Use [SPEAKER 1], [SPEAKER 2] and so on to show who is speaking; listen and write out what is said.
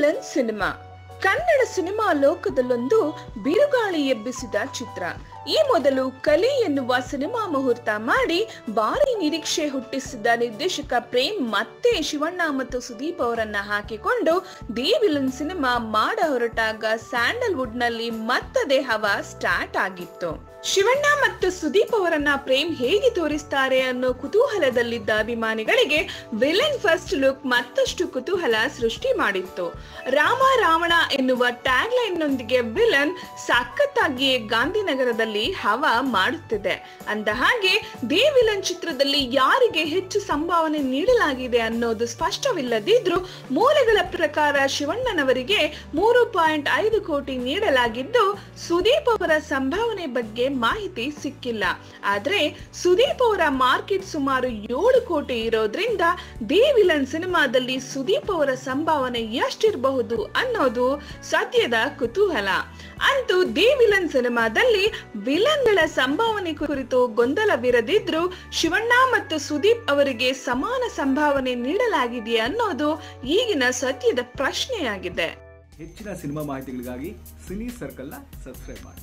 [SPEAKER 1] Villain cinema Kannada cinema ಲೋಕದಲ್ಲೊಂದು ಬಿರುಗಾಳಿ ಎಬ್ಬಿಸಿದ ಚಿತ್ರ. ಈ ಮೊದಲು ಕಲಿ ಎನ್ನುವ ಸಿನಿಮಾ ಮುಹೂರ್ತ ಮಾಡಿ ಭಾರಿ ನಿರೀಕ್ಷೆ ಹುಟ್ಟಿಸಿದ್ದ ನಿರ್ದೇಶಕ ಪ್ರೇಮ್ ಮತ್ತೆ ಶಿವಣ್ಣ ಮತ್ತು ಸುದೀಪ್ ಅವರನ್ನ ಹಾಕಿಕೊಂಡು ದಿ ವಿಲನ್ ಸಿನಿಮಾ ಮಾಡ ಹೊರಟಾಗ ಸ್ಯಾಂಡಲ್ವುಡ್ ನಲ್ಲಿ ಮತ್ತದೇ ಹವಾ ಸ್ಟಾರ್ಟ್ ಆಗಿತ್ತು. ಶಿವಣ್ಣ ಮತ್ತು ಸುದೀಪ್ ಅವರನ್ನ ಪ್ರೇಮ್ ಹೇಗೆ ತೋರಿಸ್ತಾರೆ ಅನ್ನೋ ಕುತೂಹಲದಲ್ಲಿದ್ದ ಅಭಿಮಾನಿಗಳಿಗೆ ವಿಲನ್ ಫಸ್ಟ್ ಲುಕ್ ಮತ್ತಷ್ಟು ಕುತೂಹಲ ಸೃಷ್ಟಿ ಮಾಡಿತ್ತು. ರಾಮ ರಾವಣ ಎನ್ನುವ ಟ್ಯಾಗ್ ಲೈನ್ ನೊಂದಿಗೆ ವಿಲನ್ ಸಖತ್ತಾಗಿಯೇ ಗಾಂಧಿನಗರದಲ್ಲಿ ಹವಾ ಮಾಡುತ್ತಿದೆ. ಅಂದ ಹಾಗೆ ದಿ ವಿಲನ್ ಚಿತ್ರದಲ್ಲಿ ಯಾರಿಗೆ ಹೆಚ್ಚು ಸಂಭಾವನೆ ನೀಡಲಾಗಿದೆ ಅನ್ನೋದು ಸ್ಪಷ್ಟವಿಲ್ಲದಿದ್ರೂ ಮೂಲಗಳ ಪ್ರಕಾರ ಶಿವಣ್ಣನವರಿಗೆ 3.5 ಕೋಟಿ ನೀಡಲಾಗಿದ್ದು, ಸುದೀಪ್ ಅವರ ಸಂಭಾವನೆ ಬಗ್ಗೆ ಮಾಹಿತಿ ಸಿಕ್ಕಿಲ್ಲ. ಆದ್ರೆ ಸುದೀಪ್ ಅವರ ಮಾರ್ಕೆಟ್ ಸುಮಾರು 7 ಕೋಟಿ ಇರೋದ್ರಿಂದ ದಿ ವಿಲನ್ ಸಿನಿಮಾದಲ್ಲಿ ಸುದೀಪ್ ಅವರ ಸಂಭಾವನೆ ಎಷ್ಟಿರಬಹುದು ಅನ್ನೋದು ಸದ್ಯದ ಕುತೂಹಲ. ಅಂತೂ ದಿ ವಿಲನ್ ಸಿನಿಮಾದಲ್ಲಿ ವಿಲನ್ಗಳ ಸಂಭಾವನೆ ಕುರಿತು ಗೊಂದಲವಿರದಿದ್ರೂ ಶಿವಣ್ಣ ಮತ್ತು ಸುದೀಪ್ ಅವರಿಗೆ ಸಮಾನ ಸಂಭಾವನೆ ನೀಡಲಾಗಿದೆಯೇ ಅನ್ನೋದು ಈಗಿನ ಸದ್ಯದ ಪ್ರಶ್ನೆಯಾಗಿದೆ.
[SPEAKER 2] ಹೆಚ್ಚಿನ ಸಿನಿಮಾ ಮಾಹಿತಿಗಳಿಗಾಗಿ ಸಿನಿ ಸರ್ಕಲ್ ನ ಸಬ್ಸ್ಕ್ರೈಬ್ ಮಾಡಿ.